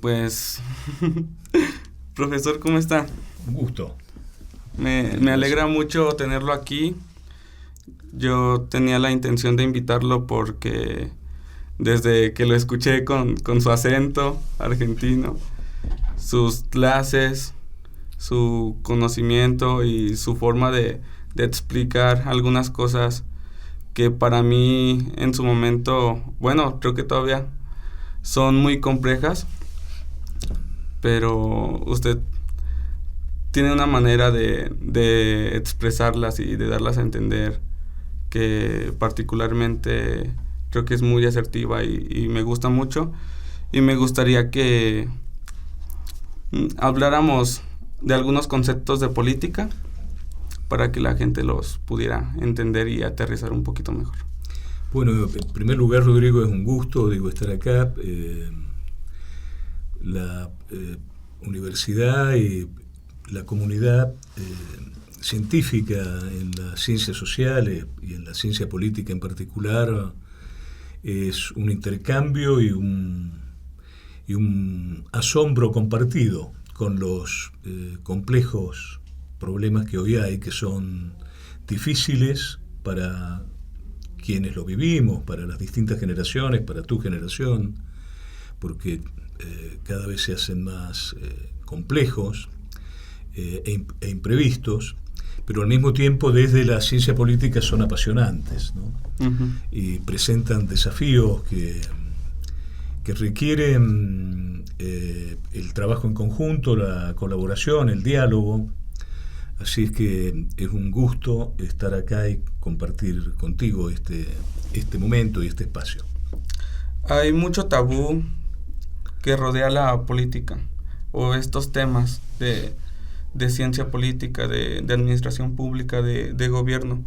Pues, profesor, ¿cómo está? Un gusto. Me alegra mucho tenerlo aquí. Yo tenía la intención de invitarlo porque desde que lo escuché con su acento argentino, sus clases, su conocimiento y su forma de explicar algunas cosas que para mí en su momento, bueno, creo que todavía son muy complejas, pero usted tiene una manera de expresarlas y de darlas a entender que particularmente creo que es muy asertiva y me gusta mucho. Y me gustaría que habláramos de algunos conceptos de política para que la gente los pudiera entender y aterrizar un poquito mejor. Bueno, en primer lugar, Rodrigo, es un gusto, estar acá. La universidad y la comunidad científica en las ciencias sociales y en la ciencia política en particular es un intercambio y un asombro compartido con los complejos problemas que hoy hay, que son difíciles para quienes lo vivimos, para las distintas generaciones, para tu generación, porque cada vez se hacen más complejos e imprevistos, pero al mismo tiempo desde la ciencia política son apasionantes, ¿no? Uh-huh. Y presentan desafíos que requieren el trabajo en conjunto, la colaboración, el diálogo. Así es que es un gusto estar acá y compartir contigo este momento y este espacio. Hay mucho tabú que rodea la política o estos temas de ciencia política, de administración pública, de gobierno.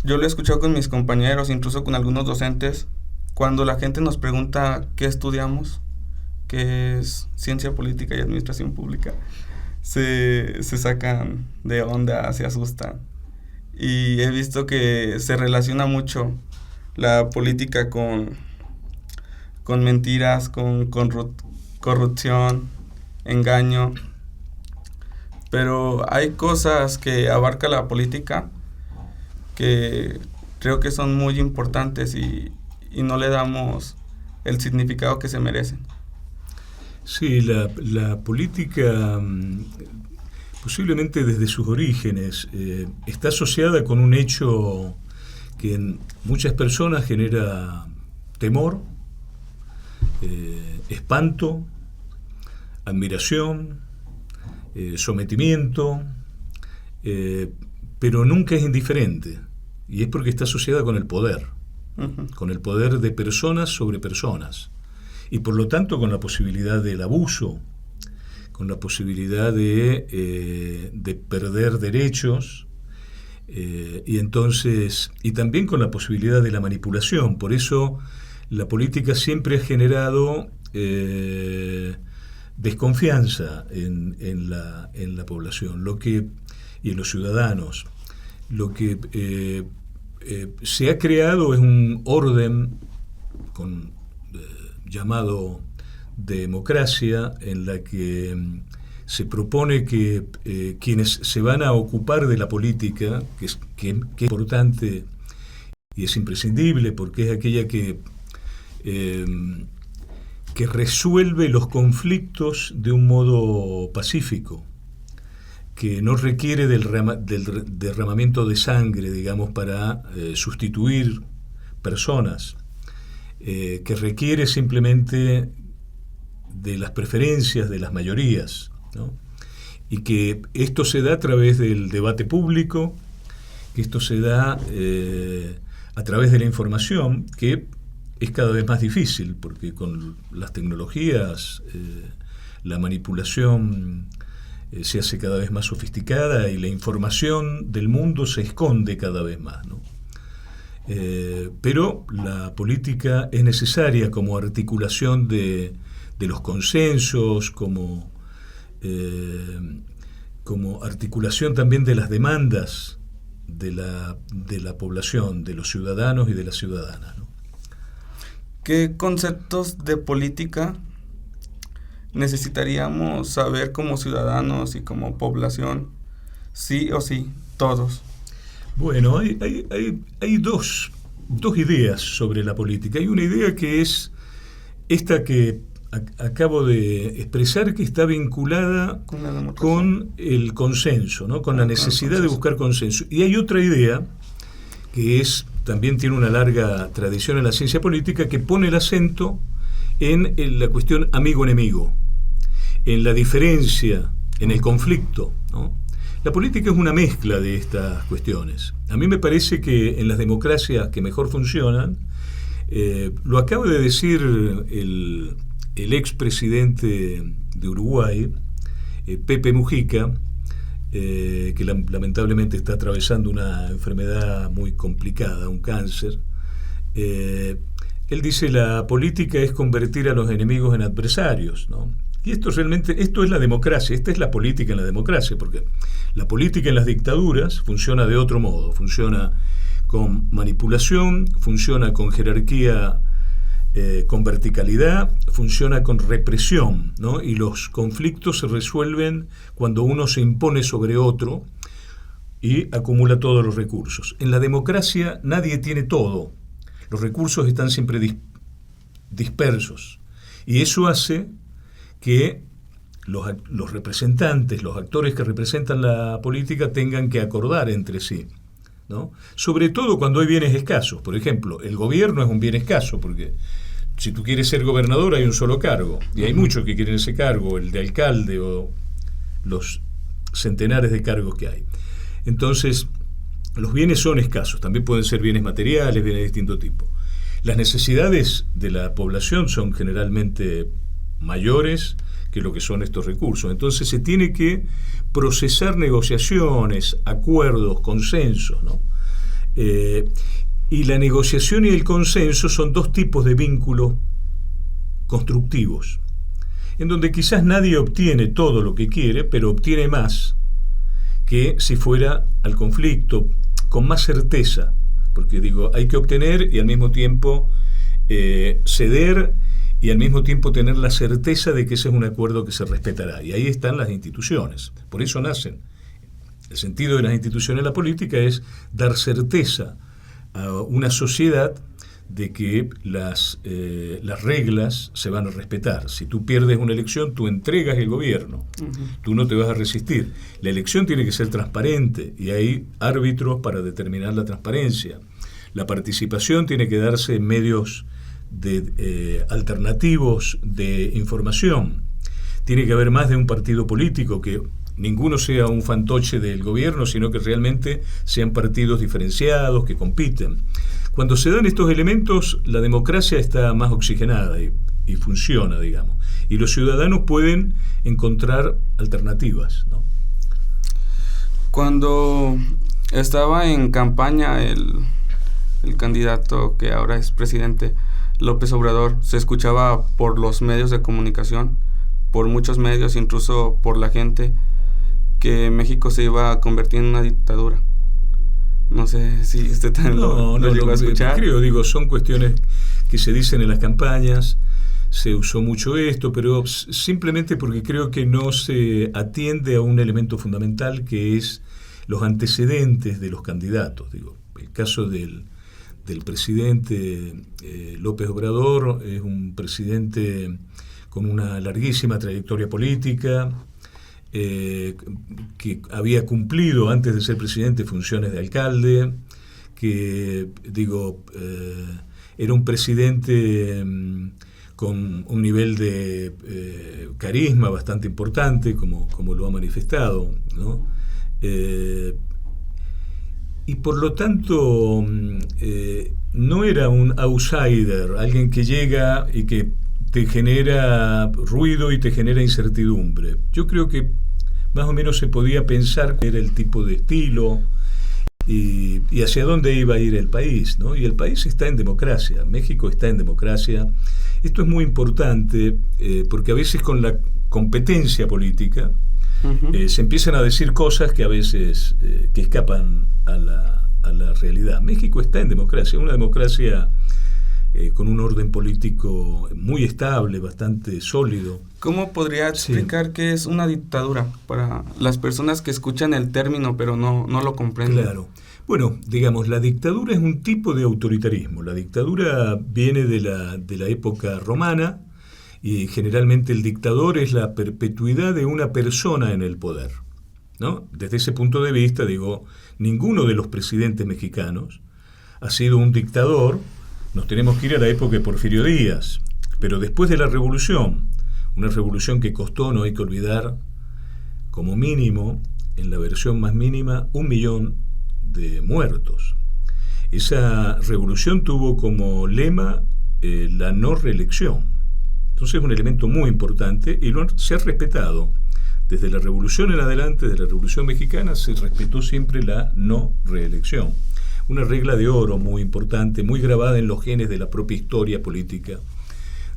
Yo lo he escuchado con mis compañeros, incluso con algunos docentes, cuando la gente nos pregunta qué estudiamos, qué es ciencia política y administración pública, se sacan de onda, se asustan. Y he visto que se relaciona mucho la política con mentiras, con corrupción, engaño. Pero hay cosas que abarca la política que creo que son muy importantes y no le damos el significado que se merecen. Sí, la política, posiblemente desde sus orígenes, está asociada con un hecho que en muchas personas genera temor, espanto, admiración, sometimiento, pero nunca es indiferente, y es porque está asociada con el poder, Uh-huh. con el poder de personas sobre personas, y por lo tanto con la posibilidad del abuso, con la posibilidad de perder derechos, y también con la posibilidad de la manipulación. Por eso la política siempre ha generado desconfianza en la población y en los ciudadanos. Lo que se ha creado es un orden llamado democracia, en la que se propone que quienes se van a ocupar de la política, que es importante y es imprescindible porque es aquella que resuelve los conflictos de un modo pacífico, que no requiere del derramamiento de sangre, digamos, para sustituir personas, que requiere simplemente de las preferencias de las mayorías, ¿no? Y que esto se da a través del debate público, que esto se da a través de la información, que es cada vez más difícil, porque con las tecnologías la manipulación se hace cada vez más sofisticada y la información del mundo se esconde cada vez más, ¿no? Pero la política es necesaria como articulación de los consensos, como articulación también de las demandas de la población, de los ciudadanos y de las ciudadanas, ¿no? ¿Qué conceptos de política necesitaríamos saber como ciudadanos y como población, sí o sí, todos. Bueno, hay dos ideas sobre la política. Hay una idea que es esta que acabo de expresar, que está vinculada con el consenso, ¿no? Con la necesidad de buscar consenso. Y hay otra idea que también tiene una larga tradición en la ciencia política, que pone el acento en la cuestión amigo-enemigo, en la diferencia, en el conflicto, ¿no? La política es una mezcla de estas cuestiones. A mí me parece que en las democracias que mejor funcionan, lo acaba de decir el expresidente de Uruguay, Pepe Mujica, que lamentablemente está atravesando una enfermedad muy complicada, un cáncer. Él dice: la política es convertir a los enemigos en adversarios, ¿no? Y esto es la democracia, esta es la política en la democracia, porque la política en las dictaduras funciona de otro modo, funciona con manipulación, funciona con jerarquía, con verticalidad, funciona con represión, ¿no? Y los conflictos se resuelven cuando uno se impone sobre otro y acumula todos los recursos. En la democracia nadie tiene todo, los recursos están siempre dispersos, y eso hace que los representantes, los actores que representan la política tengan que acordar entre sí, ¿no? Sobre todo cuando hay bienes escasos. Por ejemplo, el gobierno es un bien escaso, porque si tú quieres ser gobernador hay un solo cargo, y hay muchos que quieren ese cargo, el de alcalde o los centenares de cargos que hay. Entonces, los bienes son escasos, también pueden ser bienes materiales, bienes de distinto tipo. Las necesidades de la población son generalmente mayores que lo que son estos recursos. Entonces se tiene que procesar negociaciones, acuerdos, consensos, ¿no? Y la negociación y el consenso son dos tipos de vínculos constructivos, en donde quizás nadie obtiene todo lo que quiere, pero obtiene más que si fuera al conflicto, con más certeza, porque hay que obtener y al mismo tiempo ceder, y al mismo tiempo tener la certeza de que ese es un acuerdo que se respetará. Y ahí están las instituciones, por eso nacen. El sentido de las instituciones en la política es dar certeza a una sociedad de que las reglas se van a respetar. Si tú pierdes una elección, tú entregas el gobierno, tú no te vas a resistir. La elección tiene que ser transparente y hay árbitros para determinar la transparencia. La participación tiene que darse en medios alternativos de información. Tiene que haber más de un partido político, que ninguno sea un fantoche del gobierno, sino que realmente sean partidos diferenciados que compiten. Cuando se dan estos elementos, la democracia está más oxigenada y funciona, digamos, y los ciudadanos pueden encontrar alternativas, ¿no? Cuando estaba en campaña el candidato que ahora es presidente, López Obrador, se escuchaba por los medios de comunicación, por muchos medios, incluso por la gente, que México se iba a convertir en una dictadura. No sé si usted también lo llegó a escuchar. Son cuestiones que se dicen en las campañas, se usó mucho esto, pero simplemente porque creo que no se atiende a un elemento fundamental, que es los antecedentes de los candidatos. El caso del presidente López Obrador es un presidente con una larguísima trayectoria política, que había cumplido antes de ser presidente funciones de alcalde, que era un presidente con un nivel de carisma bastante importante, como lo ha manifestado, ¿no? Y por lo tanto no era un outsider, alguien que llega y que te genera ruido y te genera incertidumbre. Yo creo que más o menos se podía pensar que era el tipo de estilo y hacia dónde iba a ir el país, ¿no? Y el país está en democracia, México está en democracia. Esto es muy importante porque a veces con la competencia política se empiezan a decir cosas que a veces que escapan a la realidad. México está en democracia, una democracia con un orden político muy estable, bastante sólido. ¿Cómo podría explicar qué es una dictadura para las personas que escuchan el término pero no lo comprenden? Claro. Bueno, digamos, la dictadura es un tipo de autoritarismo. La dictadura viene de la época romana y generalmente el dictador es la perpetuidad de una persona en el poder, ¿no? Desde ese punto de vista, digo, ninguno de los presidentes mexicanos ha sido un dictador. Nos tenemos que ir a la época de Porfirio Díaz, pero después de la revolución, una revolución que costó, no hay que olvidar, como mínimo, en la versión más mínima, 1 millón de muertos. Esa revolución tuvo como lema la no reelección. Entonces es un elemento muy importante y se ha respetado. Desde la revolución en adelante, desde la Revolución Mexicana, se respetó siempre la no reelección. Una regla de oro muy importante, muy grabada en los genes de la propia historia política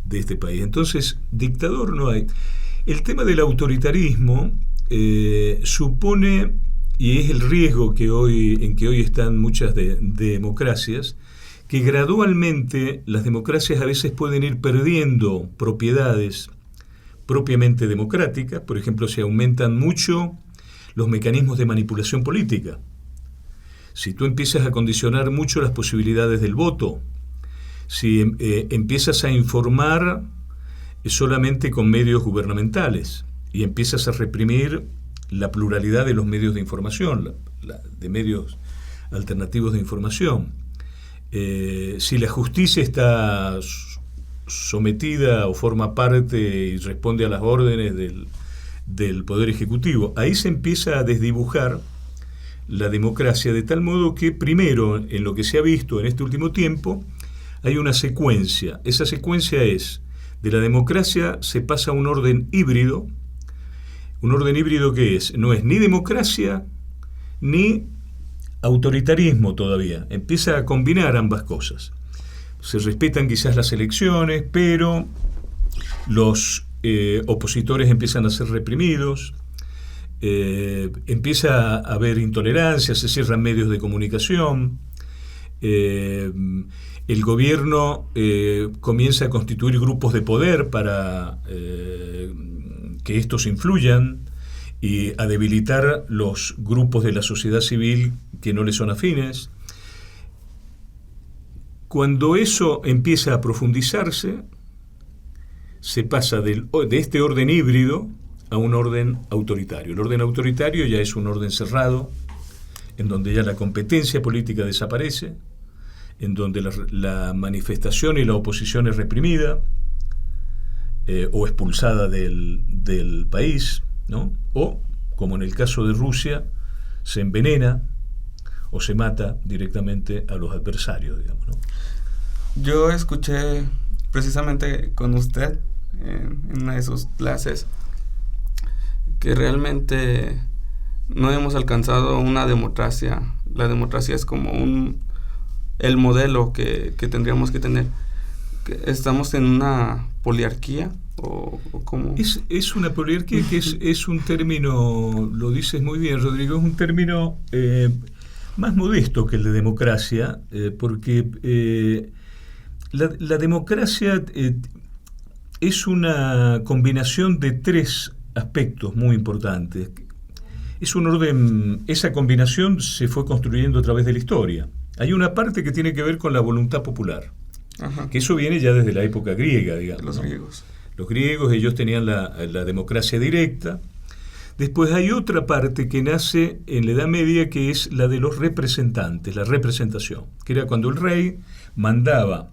de este país. Entonces, dictador no hay. El tema del autoritarismo supone, y es el riesgo en que hoy están muchas democracias, que gradualmente las democracias a veces pueden ir perdiendo propiedades propiamente democráticas. Por ejemplo, se aumentan mucho los mecanismos de manipulación política. Si tú empiezas a condicionar mucho las posibilidades del voto, si empiezas a informar solamente con medios gubernamentales y empiezas a reprimir la pluralidad de los medios de información, de medios alternativos de información, si la justicia está sometida o forma parte y responde a las órdenes del Poder Ejecutivo, ahí se empieza a desdibujar la democracia, de tal modo que primero, en lo que se ha visto en este último tiempo, hay una secuencia. Esa secuencia es, de la democracia se pasa a un orden híbrido que no es ni democracia ni autoritarismo todavía, empieza a combinar ambas cosas. Se respetan quizás las elecciones, pero los opositores empiezan a ser reprimidos, empieza a haber intolerancia, se cierran medios de comunicación, el gobierno comienza a constituir grupos de poder para que estos influyan y a debilitar los grupos de la sociedad civil que no le son afines. Cuando eso empieza a profundizarse, se pasa de este orden híbrido a un orden autoritario. El orden autoritario ya es un orden cerrado, en donde ya la competencia política desaparece, en donde la manifestación y la oposición es reprimida o expulsada del país, ¿no? O, como en el caso de Rusia, se envenena o se mata directamente a los adversarios, digamos, ¿no? Yo escuché precisamente con usted en una de sus clases que realmente no hemos alcanzado una democracia. La democracia es como el modelo que tendríamos que tener. ¿Estamos en una poliarquía o cómo? Es una poliarquía que es un término, lo dices muy bien, Rodrigo, es un término más modesto que el de democracia, porque la democracia es una combinación de 3 aspectos muy importantes. Es un orden, esa combinación se fue construyendo a través de la historia. Hay una parte que tiene que ver con la voluntad popular. Ajá. Que eso viene ya desde la época griega, digamos. Los griegos. Los griegos, ellos tenían la democracia directa. Después hay otra parte que nace en la Edad Media, que es la de los representantes, la representación, que era cuando el rey mandaba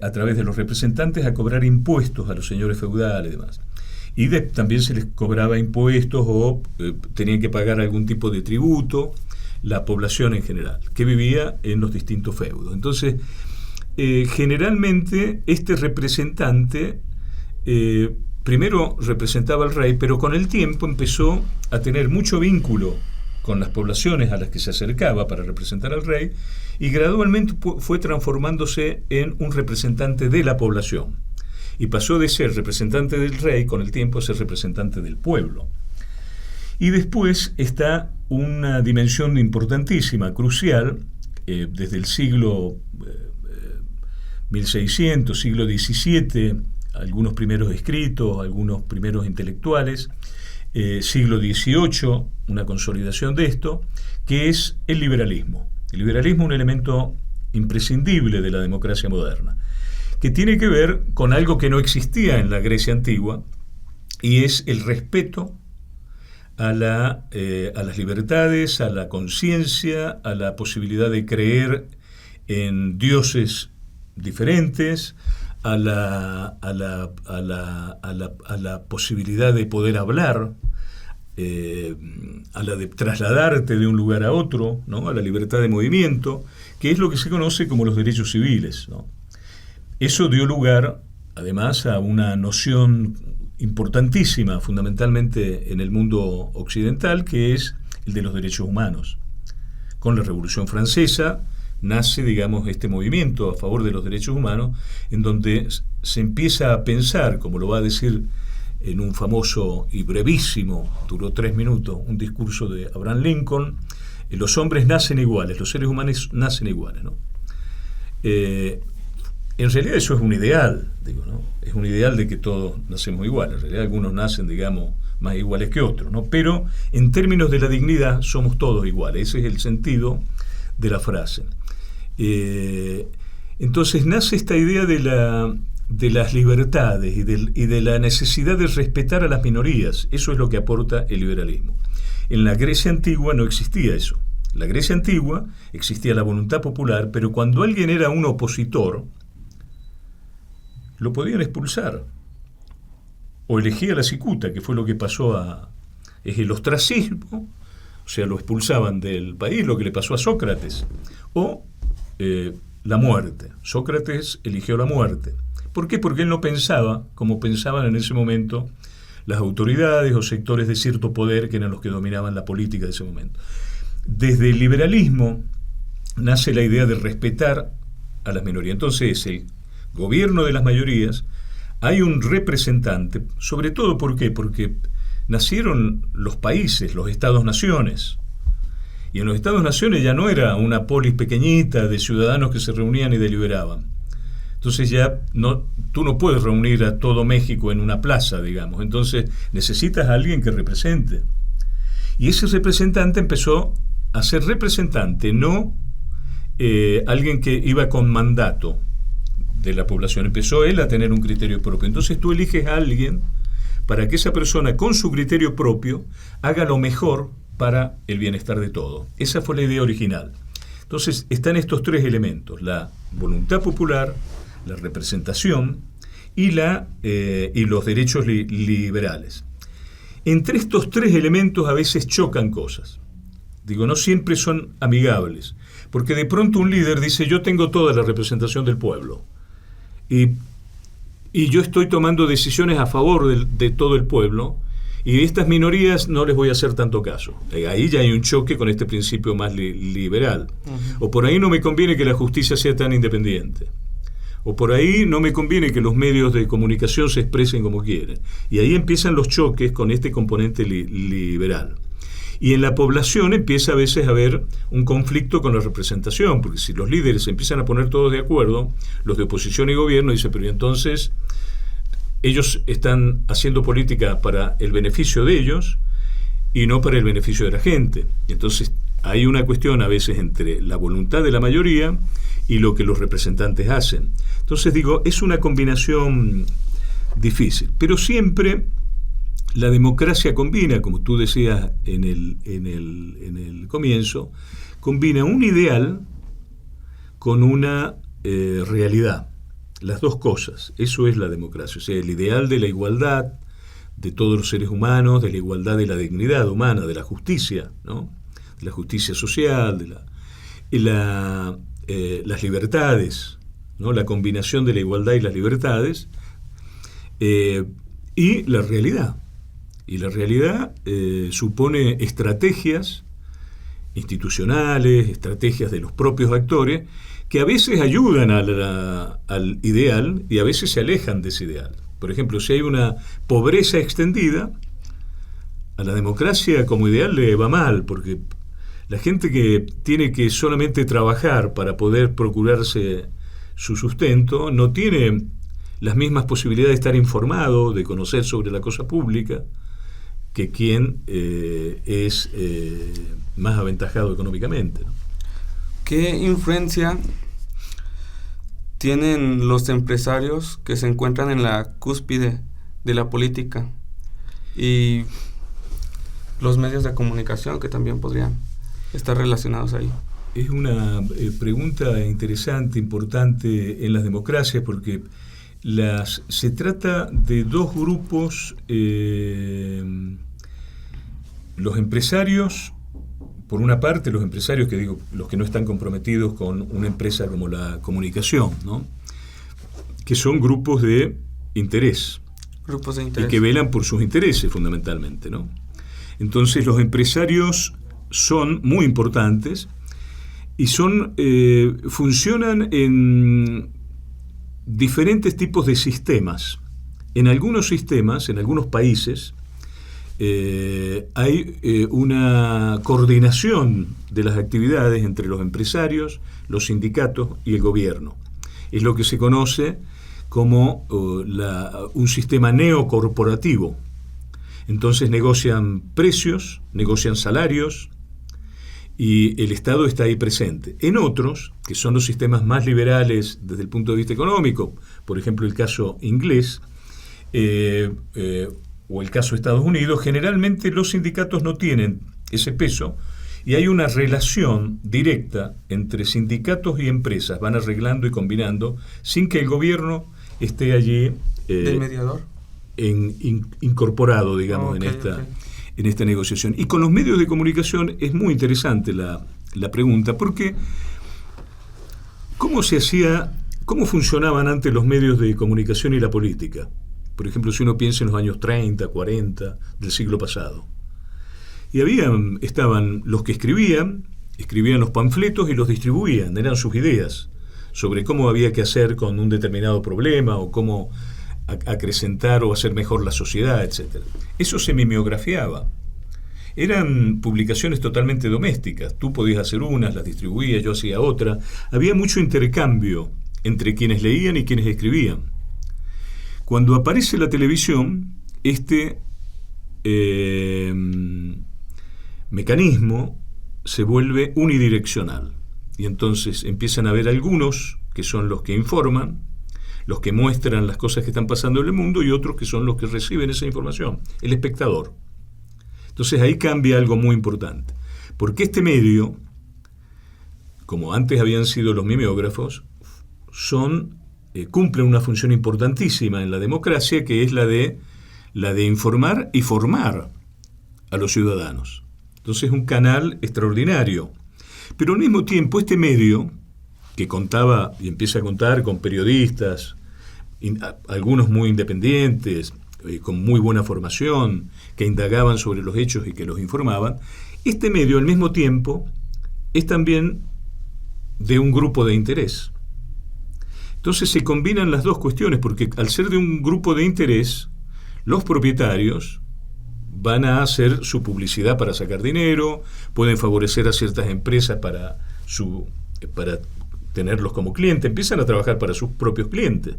a través de los representantes a cobrar impuestos a los señores feudales y demás. Y también se les cobraba impuestos o tenían que pagar algún tipo de tributo la población en general, que vivía en los distintos feudos. Entonces, generalmente este representante primero representaba al rey, pero con el tiempo empezó a tener mucho vínculo con las poblaciones a las que se acercaba para representar al rey, y gradualmente fue transformándose en un representante de la población. Y pasó de ser representante del rey con el tiempo a ser representante del pueblo. Y después está una dimensión importantísima, crucial, desde el siglo 1600, siglo XVII, algunos primeros escritos, algunos primeros intelectuales, siglo XVIII, una consolidación de esto, que es el liberalismo. El liberalismo es un elemento imprescindible de la democracia moderna, que tiene que ver con algo que no existía en la Grecia antigua, y es el respeto a las libertades, a la conciencia, a la posibilidad de creer en dioses diferentes, a la posibilidad de poder hablar, a la de trasladarte de un lugar a otro, ¿no? A la libertad de movimiento, que es lo que se conoce como los derechos civiles, ¿no? Eso dio lugar, además, a una noción importantísima, fundamentalmente en el mundo occidental, que es el de los derechos humanos. Con la Revolución Francesa nace, digamos, este movimiento a favor de los derechos humanos, en donde se empieza a pensar, como lo va a decir en un famoso y brevísimo, duró 3 minutos, un discurso de Abraham Lincoln: los hombres nacen iguales, los seres humanos nacen iguales, ¿no? En realidad eso es un ideal, digo, ¿no? Es un ideal de que todos nacemos iguales. En realidad algunos nacen, digamos, más iguales que otros, ¿no? Pero en términos de la dignidad somos todos iguales. Ese es el sentido de la frase. Entonces nace esta idea de las libertades y de la necesidad de respetar a las minorías. Eso es lo que aporta el liberalismo. En la Grecia antigua no existía eso. En la Grecia antigua existía la voluntad popular, pero cuando alguien era un opositor, lo podían expulsar o elegía la cicuta, que fue lo que pasó es el ostracismo, o sea, lo expulsaban del país, lo que le pasó a Sócrates, o la muerte. Sócrates eligió la muerte. ¿Por qué? Porque él no pensaba como pensaban en ese momento las autoridades o sectores de cierto poder, que eran los que dominaban la política de ese momento. Desde el liberalismo nace la idea de respetar a las minorías. Entonces, el gobierno de las mayorías, hay un representante, sobre todo, ¿por qué? Porque nacieron los países, los estados-naciones, y en los estados-naciones ya no era una polis pequeñita de ciudadanos que se reunían y deliberaban. Entonces ya tú no puedes reunir a todo México en una plaza, digamos. Entonces necesitas a alguien que represente. Y ese representante empezó a ser representante, no alguien que iba con mandato de la población. Empezó él a tener un criterio propio. Entonces tú eliges a alguien para que esa persona, con su criterio propio, haga lo mejor para el bienestar de todos. Esa fue la idea original. Entonces están estos 3 elementos: la voluntad popular, la representación y los derechos liberales. Entre estos 3 elementos a veces chocan cosas. Digo, no siempre son amigables, porque de pronto un líder dice: yo tengo toda la representación del pueblo y yo estoy tomando decisiones a favor de todo el pueblo, y estas minorías no les voy a hacer tanto caso. Ahí ya hay un choque con este principio más liberal. Uh-huh. O por ahí no me conviene que la justicia sea tan independiente. O por ahí no me conviene que los medios de comunicación se expresen como quieren. Y ahí empiezan los choques con este componente liberal. Y en la población empieza a veces a haber un conflicto con la representación, porque si los líderes se empiezan a poner todos de acuerdo, los de oposición y gobierno dicen: pero entonces ellos están haciendo política para el beneficio de ellos y no para el beneficio de la gente. Y entonces hay una cuestión a veces entre la voluntad de la mayoría y lo que los representantes hacen. Entonces digo, es una combinación difícil, pero siempre la democracia combina, como tú decías en el comienzo, combina un ideal con una realidad. Las dos cosas. Eso es la democracia. O sea, el ideal de la igualdad de todos los seres humanos, de la igualdad de la dignidad humana, de la justicia, ¿no? De la justicia social, de las libertades, ¿no? La combinación de la igualdad y las libertades, y la realidad. Y la realidad supone estrategias institucionales, estrategias de los propios actores, que a veces ayudan al ideal y a veces se alejan de ese ideal. Por ejemplo, si hay una pobreza extendida, a la democracia como ideal le va mal, porque la gente que tiene que solamente trabajar para poder procurarse su sustento, no tiene las mismas posibilidades de estar informado, de conocer sobre la cosa pública, que quien es más aventajado económicamente, ¿no? ¿Qué influencia tienen los empresarios que se encuentran en la cúspide de la política y los medios de comunicación que también podrían estar relacionados ahí? Es una pregunta interesante, importante en las democracias, porque se trata de dos grupos, los empresarios, por una parte los empresarios, que digo, los que no están comprometidos con una empresa como la comunicación, ¿no? Que son grupos de interés. Grupos de interés. Y que velan por sus intereses fundamentalmente, ¿no? Entonces los empresarios son muy importantes y funcionan en diferentes tipos de sistemas. En algunos sistemas, en algunos países, hay una coordinación de las actividades entre los empresarios, los sindicatos y el gobierno. Es lo que se conoce como un sistema neocorporativo. Entonces negocian precios, negocian salarios, y el Estado está ahí presente. En otros, que son los sistemas más liberales desde el punto de vista económico, por ejemplo el caso inglés, o el caso de Estados Unidos, generalmente los sindicatos no tienen ese peso y hay una relación directa entre sindicatos y empresas, van arreglando y combinando sin que el gobierno esté allí ¿de mediador? Incorporado, digamos, en esta negociación. Y con los medios de comunicación es muy interesante la pregunta, porque ¿cómo funcionaban antes los medios de comunicación y la política? Por ejemplo, si uno piensa en los años 30, 40 del siglo pasado. Y estaban los que escribían los panfletos y los distribuían, eran sus ideas sobre cómo había que hacer con un determinado problema o cómo acrecentar o hacer mejor la sociedad, etc. Eso se mimeografiaba. Eran publicaciones totalmente domésticas. Tú podías hacer unas, las distribuías, yo hacía otra. Había mucho intercambio entre quienes leían y quienes escribían. Cuando aparece la televisión, este mecanismo se vuelve unidireccional. Y entonces empiezan a haber algunos que son los que informan, los que muestran las cosas que están pasando en el mundo, y otros que son los que reciben esa información, el espectador. Entonces ahí cambia algo muy importante, porque este medio, como antes habían sido los mimeógrafos, cumplen una función importantísima en la democracia, que es la de informar y formar a los ciudadanos. Entonces es un canal extraordinario. Pero al mismo tiempo este medio, que contaba y empieza a contar con periodistas, algunos muy independientes, con muy buena formación, que indagaban sobre los hechos y que los informaban, este medio al mismo tiempo es también de un grupo de interés. Entonces se combinan las dos cuestiones, porque al ser de un grupo de interés, los propietarios van a hacer su publicidad para sacar dinero, pueden favorecer a ciertas empresas para tenerlos como clientes, empiezan a trabajar para sus propios clientes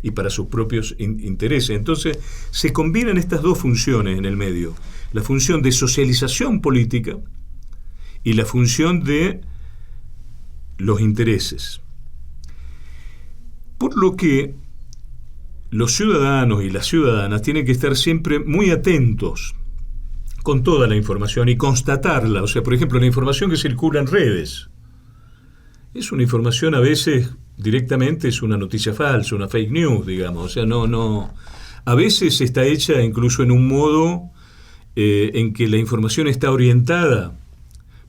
y para sus propios intereses. Entonces se combinan estas dos funciones en el medio, la función de socialización política y la función de los intereses. Por lo que los ciudadanos y las ciudadanas tienen que estar siempre muy atentos con toda la información y constatarla. O sea, por ejemplo, la información que circula en redes es una información, a veces directamente es una noticia falsa, una fake news, digamos. O sea, no. A veces está hecha incluso en un modo en que la información está orientada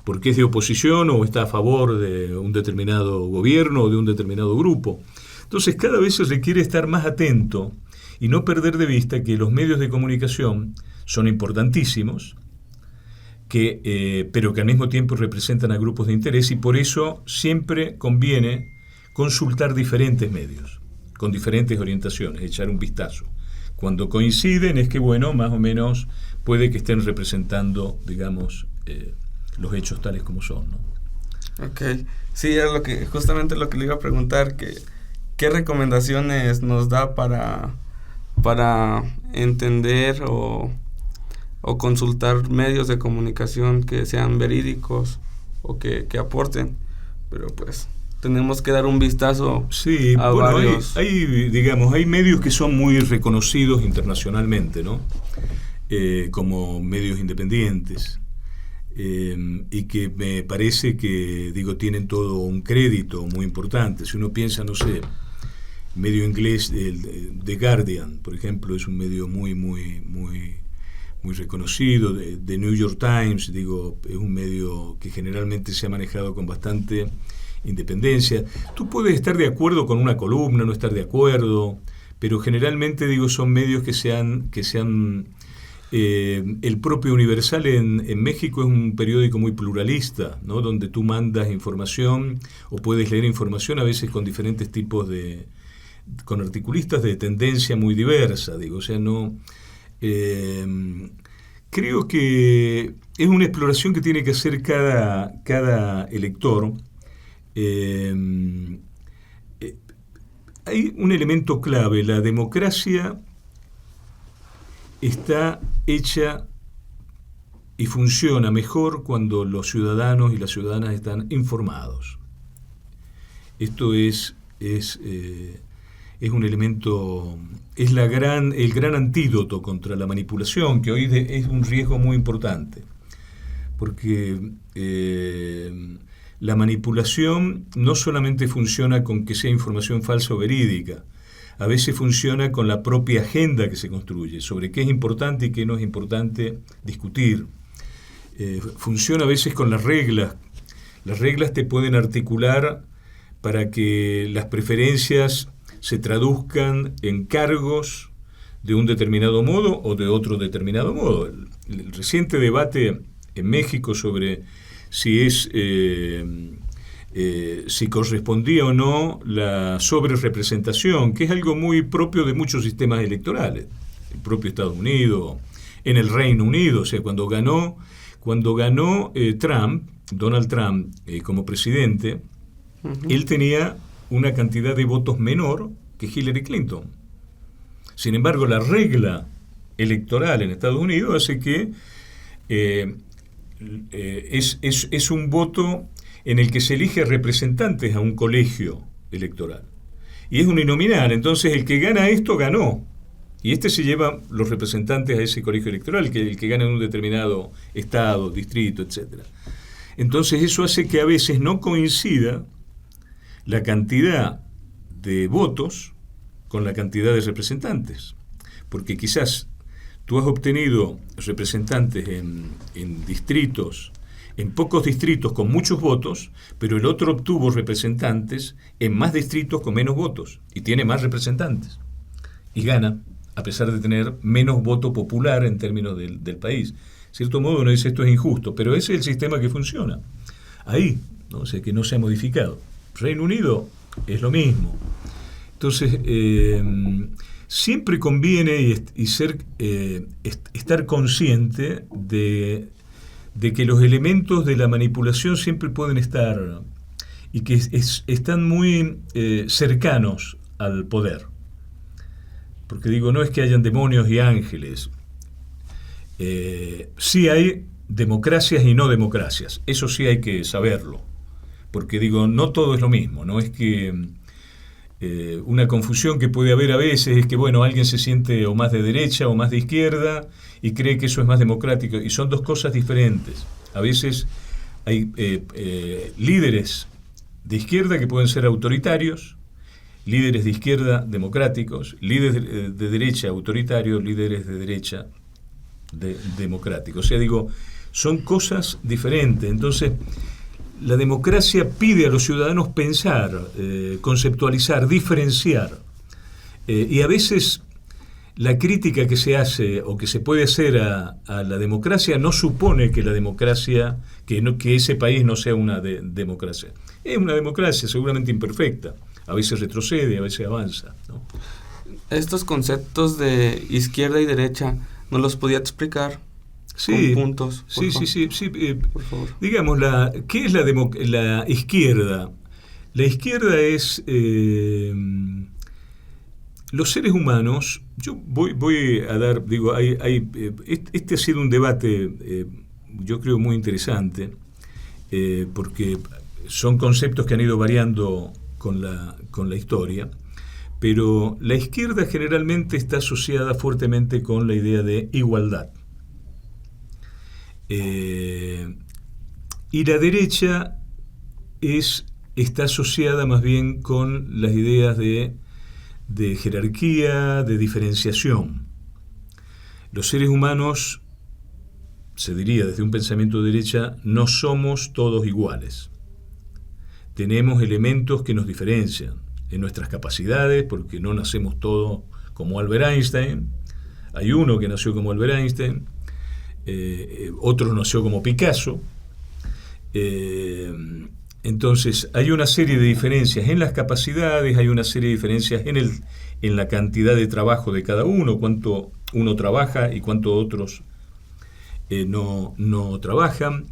porque es de oposición o está a favor de un determinado gobierno o de un determinado grupo. Entonces cada vez se requiere estar más atento y no perder de vista que los medios de comunicación son importantísimos, pero que al mismo tiempo representan a grupos de interés, y por eso siempre conviene consultar diferentes medios, con diferentes orientaciones, echar un vistazo. Cuando coinciden es que, bueno, más o menos puede que estén representando, digamos, los hechos tales como son, ¿no? Ok, sí, era justamente lo que le iba a preguntar, que ¿qué recomendaciones nos da para entender o consultar medios de comunicación que sean verídicos o que aporten? Pero pues tenemos que dar un vistazo a varios. Hay medios que son muy reconocidos internacionalmente, ¿no? Como medios independientes, y que me parece que, tienen todo un crédito muy importante. Si uno piensa, no sé, medio inglés, The Guardian, por ejemplo, es un medio muy reconocido. The New York Times, es un medio que generalmente se ha manejado con bastante independencia. Tú puedes estar de acuerdo con una columna, no estar de acuerdo, pero generalmente, son medios que se han el propio Universal en México es un periódico muy pluralista, ¿no? Donde tú mandas información o puedes leer información a veces con diferentes tipos con articulistas de tendencia muy diversa, creo que es una exploración que tiene que hacer cada elector. Hay un elemento clave: la democracia está hecha y funciona mejor cuando los ciudadanos y las ciudadanas están informados. Esto es un elemento, es el gran antídoto contra la manipulación, que hoy es un riesgo muy importante, porque la manipulación no solamente funciona con que sea información falsa o verídica, a veces funciona con la propia agenda que se construye, sobre qué es importante y qué no es importante discutir. Funciona a veces con las reglas. Las reglas te pueden articular para que las preferencias se traduzcan en cargos de un determinado modo o de otro determinado modo. El reciente debate en México sobre si correspondía o no la sobrerepresentación, que es algo muy propio de muchos sistemas electorales, el propio Estados Unidos, en el Reino Unido. O sea, cuando ganó Donald Trump como presidente, él tenía una cantidad de votos menor que Hillary Clinton. Sin embargo, la regla electoral en Estados Unidos hace que es un voto en el que se elige representantes a un colegio electoral. Y es uninominal, entonces el que gana esto ganó. Y se lleva los representantes a ese colegio electoral, el que gana en un determinado estado, distrito, etc. Entonces eso hace que a veces no coincida la cantidad de votos con la cantidad de representantes. Porque quizás tú has obtenido representantes en distritos, en pocos distritos con muchos votos, pero el otro obtuvo representantes en más distritos con menos votos y tiene más representantes y gana, a pesar de tener menos voto popular en términos del país. De cierto modo uno dice esto es injusto, pero ese es el sistema que funciona ahí, ¿no? O sea, que no se ha modificado. Reino Unido es lo mismo. Entonces siempre conviene estar consciente de que los elementos de la manipulación siempre pueden estar y que están muy cercanos al poder. Porque no es que hayan demonios y ángeles. Sí hay democracias y no democracias. Eso sí hay que saberlo. Porque no todo es lo mismo. No es que una confusión que puede haber a veces es que, alguien se siente o más de derecha o más de izquierda y cree que eso es más democrático. Y son dos cosas diferentes. A veces hay líderes de izquierda que pueden ser autoritarios, líderes de izquierda democráticos, líderes de derecha autoritarios, líderes de derecha democráticos. O sea, son cosas diferentes. Entonces, la democracia pide a los ciudadanos pensar, conceptualizar, diferenciar. Y a veces la crítica que se hace o que se puede hacer a la democracia no supone que la democracia, que ese país no sea una democracia. Es una democracia seguramente imperfecta. A veces retrocede, a veces avanza, ¿no? Estos conceptos de izquierda y derecha, ¿nos los podía explicar? Sí, con puntos. Sí, por favor. Digamos, ¿qué es la izquierda? La izquierda es... los seres humanos, yo voy a dar, digo, este ha sido un debate, yo creo, muy interesante, porque son conceptos que han ido variando con la historia, pero la izquierda generalmente está asociada fuertemente con la idea de igualdad. Y la derecha está asociada más bien con las ideas de jerarquía, de diferenciación. Los seres humanos, se diría desde un pensamiento de derecha, no somos todos iguales. Tenemos elementos que nos diferencian en nuestras capacidades, porque no nacemos todos como Albert Einstein. Hay uno que nació como Albert Einstein, otro nació como Picasso. Entonces hay una serie de diferencias en las capacidades, hay una serie de diferencias en la cantidad de trabajo de cada uno, cuánto uno trabaja y cuánto otros no trabajan.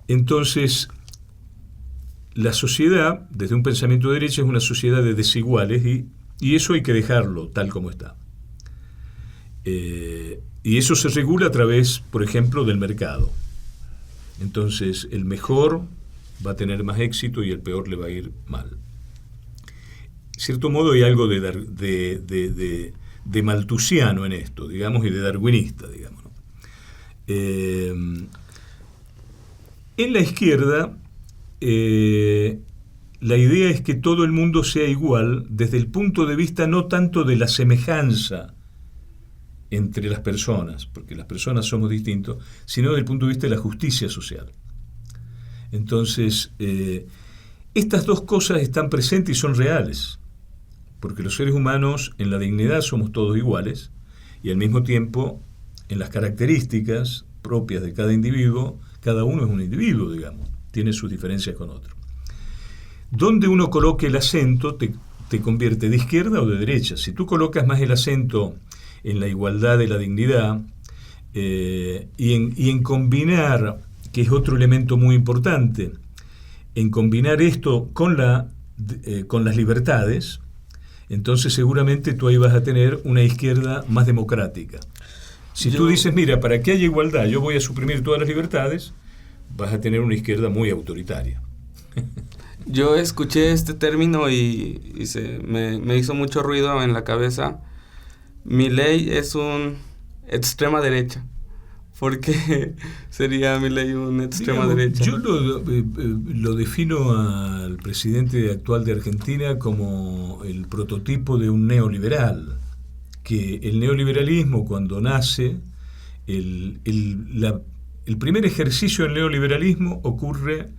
Entonces la sociedad, desde un pensamiento de derecha, es una sociedad de desiguales y eso hay que dejarlo tal como está. Y eso se regula a través, por ejemplo, del mercado. Entonces, el mejor va a tener más éxito y el peor le va a ir mal. De cierto modo hay algo de malthusiano en esto, digamos, y de darwinista, digamos, ¿no? En la izquierda, la idea es que todo el mundo sea igual desde el punto de vista no tanto de la semejanza entre las personas, porque las personas somos distintos, sino desde el punto de vista de la justicia social. Entonces, estas dos cosas están presentes y son reales, porque los seres humanos en la dignidad somos todos iguales, y al mismo tiempo, en las características propias de cada individuo, cada uno es un individuo, digamos, tiene sus diferencias con otro. Donde uno coloque el acento te convierte de izquierda o de derecha. Si tú colocas más el acento en la igualdad de la dignidad y en combinar, que es otro elemento muy importante, en combinar esto con las libertades, entonces seguramente tú ahí vas a tener una izquierda más democrática. Si tú dices, mira, para que haya igualdad yo voy a suprimir todas las libertades, vas a tener una izquierda muy autoritaria. Yo escuché este término y me hizo mucho ruido en la cabeza. Milei es un extrema derecha. ¿Por qué sería Milei un extrema derecha? Yo lo defino al presidente actual de Argentina como el prototipo de un neoliberal. Que el neoliberalismo, cuando nace, el primer ejercicio del neoliberalismo ocurre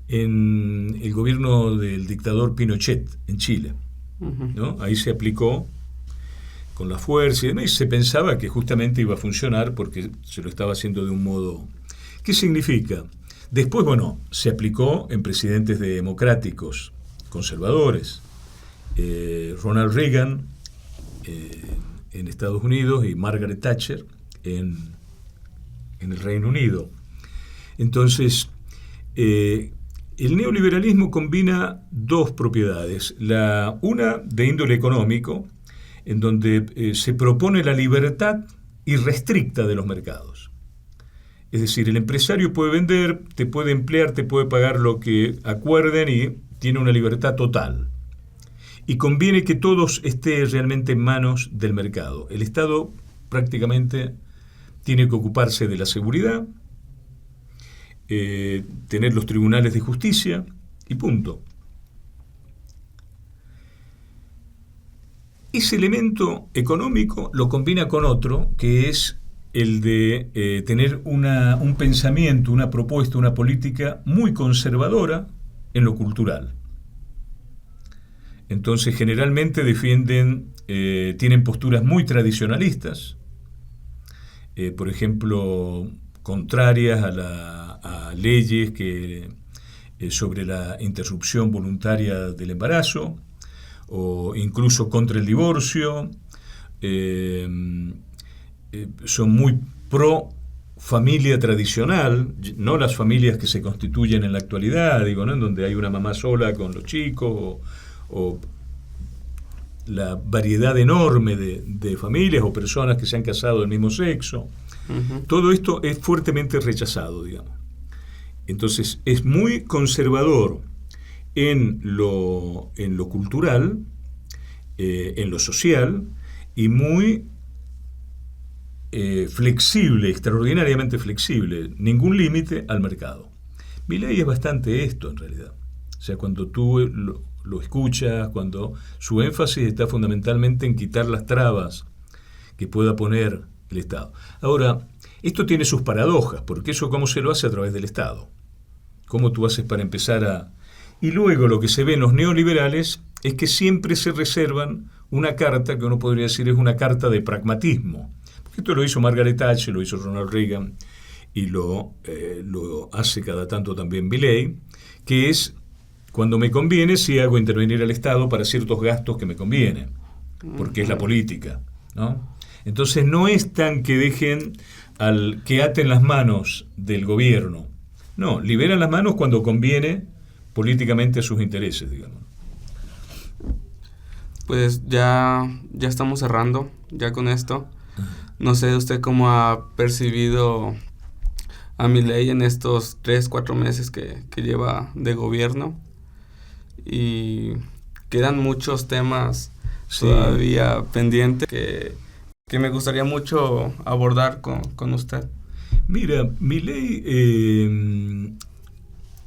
en el gobierno del dictador Pinochet en Chile, ¿no? Ahí se aplicó con la fuerza y demás, y se pensaba que justamente iba a funcionar porque se lo estaba haciendo de un modo... ¿Qué significa? Después, bueno, se aplicó en presidentes democráticos conservadores, Ronald Reagan en Estados Unidos y Margaret Thatcher en el Reino Unido. Entonces, el neoliberalismo combina dos propiedades. Una de índole económico, en donde se propone la libertad irrestricta de los mercados. Es decir, el empresario puede vender, te puede emplear, te puede pagar lo que acuerden y tiene una libertad total. Y conviene que todos estén realmente en manos del mercado. El Estado prácticamente tiene que ocuparse de la seguridad, tener los tribunales de justicia y punto. Ese elemento económico lo combina con otro, que es el de tener un pensamiento, una propuesta, una política muy conservadora en lo cultural. Entonces, generalmente tienen posturas muy tradicionalistas, por ejemplo, contrarias a leyes sobre la interrupción voluntaria del embarazo, o incluso contra el divorcio. Son muy pro familia tradicional, no las familias que se constituyen en la actualidad, digo, ¿no? En donde hay una mamá sola con los chicos, o la variedad enorme de familias o personas que se han casado del mismo sexo. Todo esto es fuertemente rechazado, digamos. Entonces es muy conservador en lo cultural, en lo social, y muy flexible, extraordinariamente flexible, ningún límite al mercado. Milei es bastante esto en realidad. O sea, cuando tú lo escuchas, cuando su énfasis está fundamentalmente en quitar las trabas que pueda poner el Estado. Ahora, esto tiene sus paradojas, porque eso cómo se lo hace a través del Estado. ¿Cómo tú haces para empezar a...? Y luego lo que se ve en los neoliberales es que siempre se reservan una carta que uno podría decir es una carta de pragmatismo. Porque esto lo hizo Margaret Thatcher, lo hizo Ronald Reagan, y lo hace cada tanto también Milei, que es, cuando me conviene, sí hago intervenir al Estado para ciertos gastos que me convienen, porque es la política, ¿no? Entonces no es tan que dejen que aten las manos del gobierno. No, liberan las manos cuando conviene políticamente a sus intereses, digamos. Pues ya estamos cerrando, ya con esto. No sé usted cómo ha percibido a Milei en estos 3-4 meses que lleva de gobierno. Y quedan muchos temas todavía pendientes que me gustaría mucho abordar con usted. Mira, Milei,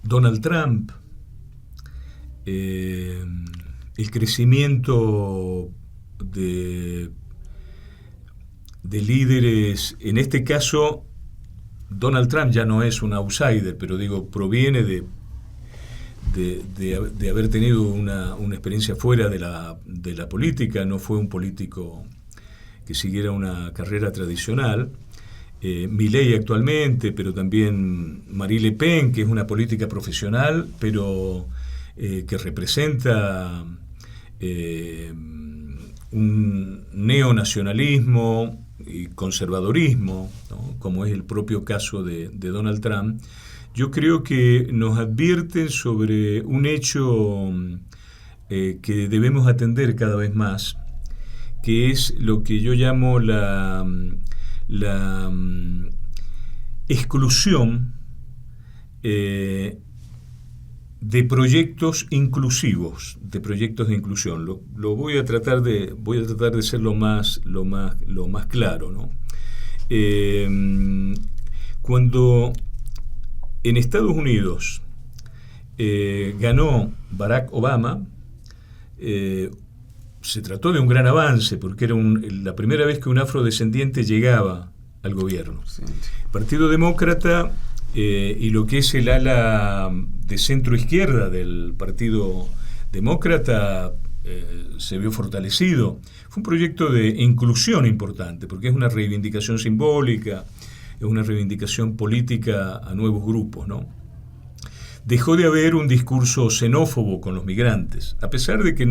Donald Trump, el crecimiento de líderes, en este caso Donald Trump ya no es un outsider, pero digo, proviene de haber tenido una experiencia fuera de la política, no fue un político que siguiera una carrera tradicional. Milei actualmente, pero también Marine Le Pen, que es una política profesional, pero que representa un neonacionalismo y conservadorismo, ¿no? Como es el propio caso de Donald Trump. Yo creo que nos advierten sobre un hecho que debemos atender cada vez más, que es lo que yo llamo la exclusión de proyectos inclusivos, de proyectos de inclusión. Lo voy a tratar de ser lo más claro, ¿no? Cuando en Estados Unidos ganó Barack Obama, se trató de un gran avance, porque era la primera vez que un afrodescendiente llegaba al gobierno. Sí. El Partido Demócrata y lo que es el ala de centro izquierda del Partido Demócrata se vio fortalecido. Fue un proyecto de inclusión importante, porque es una reivindicación simbólica, es una reivindicación política a nuevos grupos, ¿no? Dejó de haber un discurso xenófobo con los migrantes, a pesar de que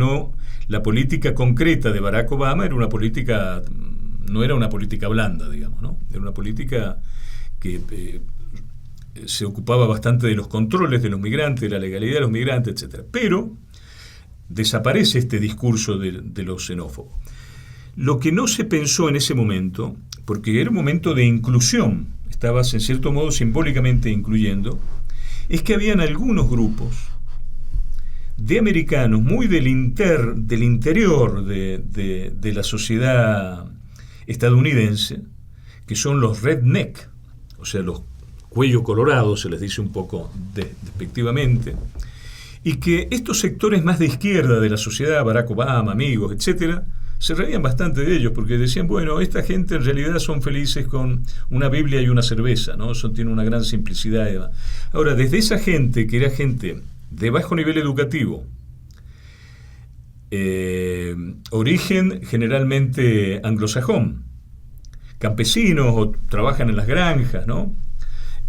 la política concreta de Barack Obama no era una política blanda, digamos, ¿no? Era una política que se ocupaba bastante de los controles de los migrantes, de la legalidad de los migrantes, etc. Pero desaparece este discurso de lo xenófobo. Lo que no se pensó en ese momento, porque era un momento de inclusión, estabas en cierto modo simbólicamente incluyendo, es que habían algunos grupos de americanos muy del interior de la sociedad estadounidense, que son los redneck, o sea, los cuello colorado, se les dice un poco despectivamente, y que estos sectores más de izquierda de la sociedad, Barack Obama, amigos, etcétera, se reían bastante de ellos, porque decían, bueno, esta gente en realidad son felices con una Biblia y una cerveza, ¿no? Eso tiene una gran simplicidad. Ahora, desde esa gente, que era gente de bajo nivel educativo, origen generalmente anglosajón, campesinos o trabajan en las granjas, ¿no?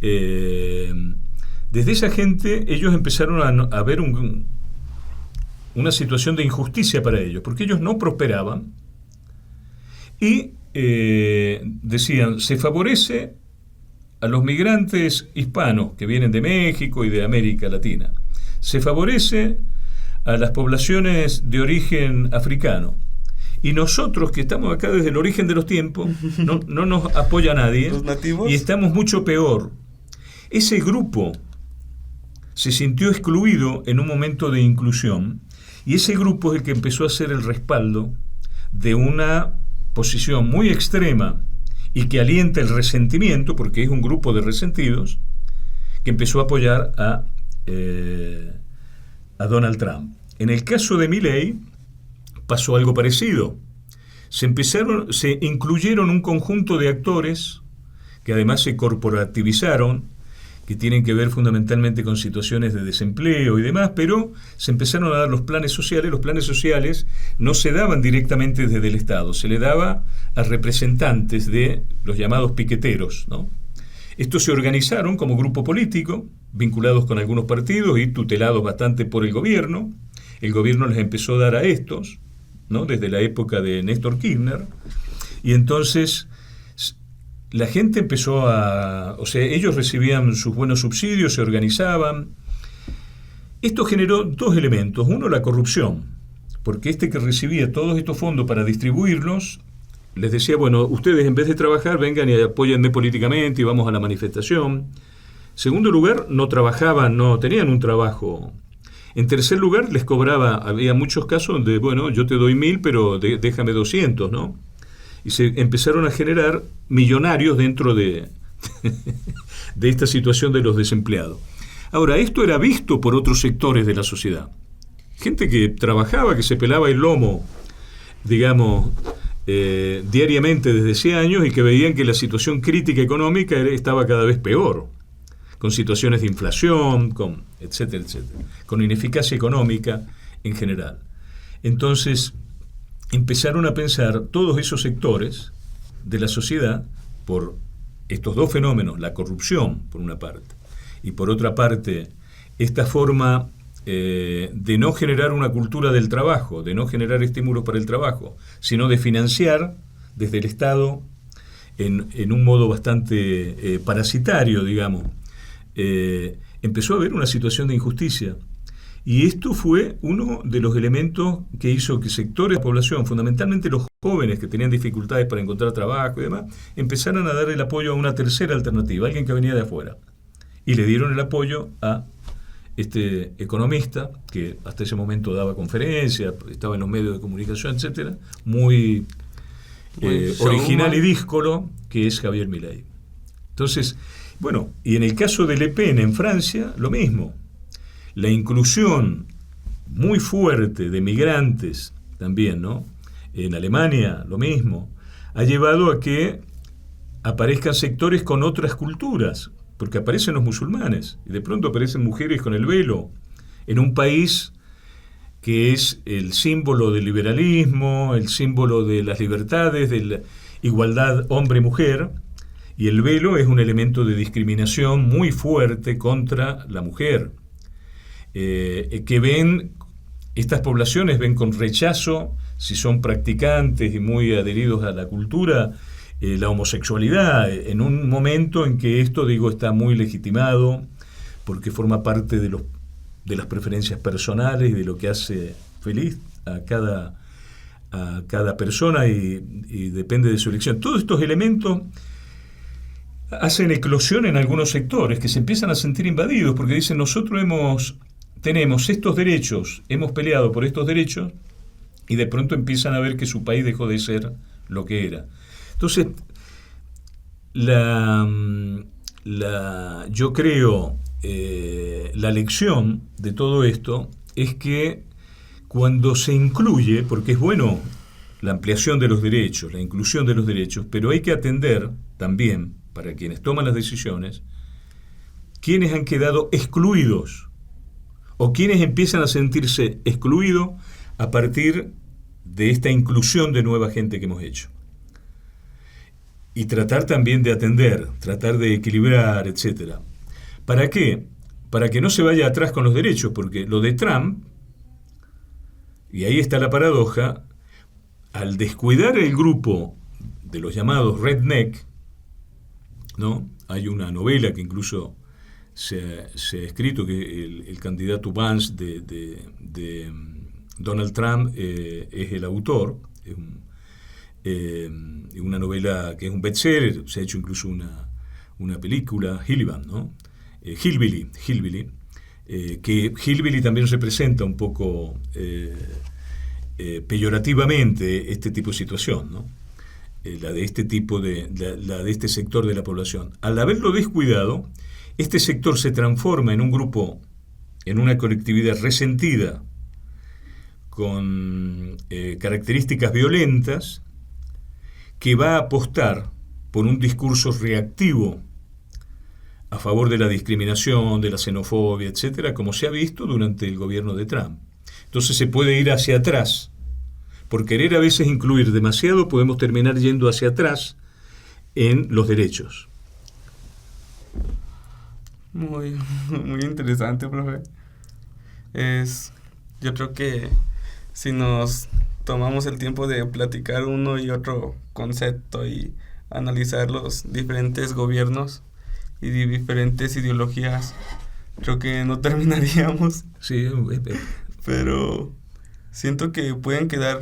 Desde esa gente ellos empezaron a ver una situación de injusticia para ellos, porque ellos no prosperaban y decían, se favorece a los migrantes hispanos que vienen de México y de América Latina. Se favorece a las poblaciones de origen africano. Y nosotros, que estamos acá desde el origen de los tiempos, no nos apoya nadie. ¿Los nativos? Y estamos mucho peor. Ese grupo se sintió excluido en un momento de inclusión, y ese grupo es el que empezó a hacer el respaldo de una posición muy extrema y que alienta el resentimiento, porque es un grupo de resentidos, que empezó a apoyar a Donald Trump. En el caso de Milei pasó algo parecido. Se incluyeron un conjunto de actores que además se corporativizaron, que tienen que ver fundamentalmente con situaciones de desempleo y demás, pero se empezaron a dar los planes sociales. Los planes sociales no se daban directamente desde el Estado, se le daba a representantes de los llamados piqueteros, ¿no? Estos se organizaron como grupo político, vinculados con algunos partidos y tutelados bastante por el gobierno. El gobierno les empezó a dar a estos, ¿no?, desde la época de Néstor Kirchner, y entonces la gente empezó ellos recibían sus buenos subsidios, se organizaban. Esto generó dos elementos. Uno, la corrupción, porque este que recibía todos estos fondos para distribuirlos, les decía, bueno, ustedes en vez de trabajar, vengan y apóyenme políticamente y vamos a la manifestación. Segundo lugar, no trabajaban, no tenían un trabajo. En tercer lugar, les cobraba, había muchos casos donde, bueno, yo te doy 1.000, pero déjame 200, ¿no? Y se empezaron a generar millonarios dentro de esta situación de los desempleados. Ahora, esto era visto por otros sectores de la sociedad. Gente que trabajaba, que se pelaba el lomo, digamos, diariamente desde hace años, y que veían que la situación crítica económica estaba cada vez peor, con situaciones de inflación, con etcétera, etcétera, con ineficacia económica en general. Entonces empezaron a pensar todos esos sectores de la sociedad, por estos dos fenómenos, la corrupción por una parte, y por otra parte esta forma de no generar una cultura del trabajo, de no generar estímulos para el trabajo, sino de financiar desde el Estado en un modo bastante parasitario, digamos. Empezó a haber una situación de injusticia. Y esto fue uno de los elementos que hizo que sectores de la población, fundamentalmente los jóvenes que tenían dificultades para encontrar trabajo y demás, empezaran a dar el apoyo a una tercera alternativa, alguien que venía de afuera. Y le dieron el apoyo a este economista, que hasta ese momento daba conferencias, estaba en los medios de comunicación, etcétera, muy original y díscolo, que es Javier Milei. Entonces, bueno, y en el caso de Le Pen en Francia, lo mismo. La inclusión muy fuerte de migrantes también, ¿no? En Alemania, lo mismo, ha llevado a que aparezcan sectores con otras culturas, porque aparecen los musulmanes, y de pronto aparecen mujeres con el velo, en un país que es el símbolo del liberalismo, el símbolo de las libertades, de la igualdad hombre-mujer, y el velo es un elemento de discriminación muy fuerte contra la mujer. Que ven, estas poblaciones ven con rechazo, si son practicantes y muy adheridos a la cultura, la homosexualidad, en un momento en que esto, digo, está muy legitimado, porque forma parte de las preferencias personales y de lo que hace feliz a cada persona y depende de su elección. Todos estos elementos hacen eclosión en algunos sectores que se empiezan a sentir invadidos, porque dicen, nosotros tenemos estos derechos, hemos peleado por estos derechos, y de pronto empiezan a ver que su país dejó de ser lo que era. Entonces, yo creo, la lección de todo esto es que cuando se incluye, porque es bueno la ampliación de los derechos, la inclusión de los derechos, pero hay que atender también, para quienes toman las decisiones, quienes han quedado excluidos o quienes empiezan a sentirse excluidos a partir de esta inclusión de nueva gente que hemos hecho. Y tratar también de atender, tratar de equilibrar, etcétera. ¿Para qué? Para que no se vaya atrás con los derechos, porque lo de Trump, y ahí está la paradoja, al descuidar el grupo de los llamados redneck, ¿no? Hay una novela que incluso se ha escrito, que el candidato Vance de Donald Trump es el autor. Es una novela que es un bestseller, se ha hecho incluso una película, Hillbilly, ¿no? Hillbilly, que Hillbilly también representa un poco peyorativamente este tipo de situación, ¿no? La de este tipo la de este sector de la población. Al haberlo descuidado, este sector se transforma en un grupo, en una colectividad resentida, con características violentas, que va a apostar por un discurso reactivo a favor de la discriminación, de la xenofobia, etcétera, como se ha visto durante el gobierno de Trump. Entonces se puede ir hacia atrás. Por querer a veces incluir demasiado, podemos terminar yendo hacia atrás en los derechos. Muy interesante, profe. Yo creo que si nos tomamos el tiempo de platicar uno y otro concepto y analizar los diferentes gobiernos y diferentes ideologías, creo que no terminaríamos. Sí, pero siento que pueden quedar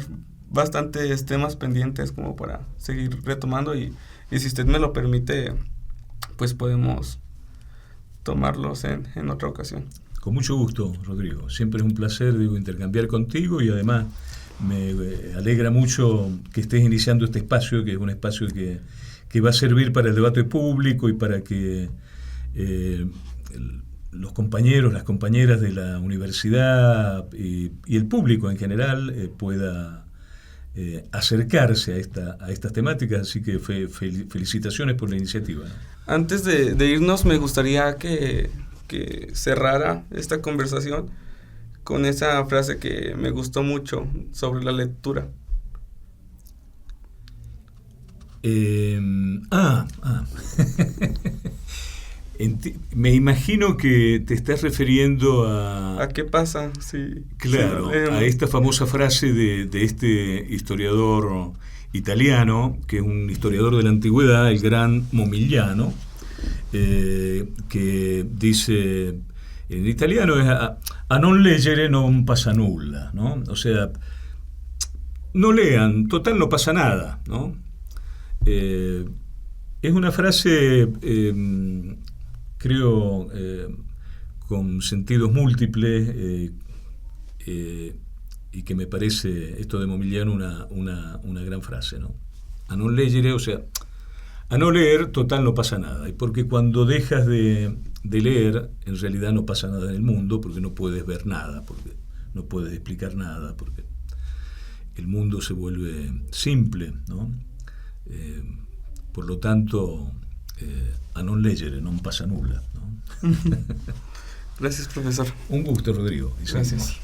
bastantes temas pendientes como para seguir retomando y si usted me lo permite, pues podemos tomarlos en otra ocasión. Con mucho gusto, Rodrigo. Siempre es un placer, intercambiar contigo, y además me alegra mucho que estés iniciando este espacio, que es un espacio que va a servir para el debate público y para que los compañeros, las compañeras de la universidad y el público en general pueda acercarse a estas temáticas. Así que felicitaciones por la iniciativa, ¿no? Antes de irnos, me gustaría que cerrara esta conversación con esa frase que me gustó mucho sobre la lectura. Me imagino que te estás refiriendo a... ¿A qué pasa? Sí, claro, a esta famosa frase de este historiador italiano, que es un historiador de la antigüedad, el gran Momigliano, que dice, en italiano es a non leggere non pasa nulla, ¿no? O sea, no lean, total no pasa nada, ¿no? Es una frase, creo, con sentidos múltiples, y que me parece, esto de Momigliano, una gran frase, ¿no? A non leggere, o sea, a no leer, total no pasa nada. Y porque cuando dejas de leer, en realidad no pasa nada en el mundo, porque no puedes ver nada, porque no puedes explicar nada, porque el mundo se vuelve simple, ¿no? Por lo tanto, a non leggere non pasa nulla, ¿no? Gracias, profesor. Un gusto, Rodrigo. Gracias.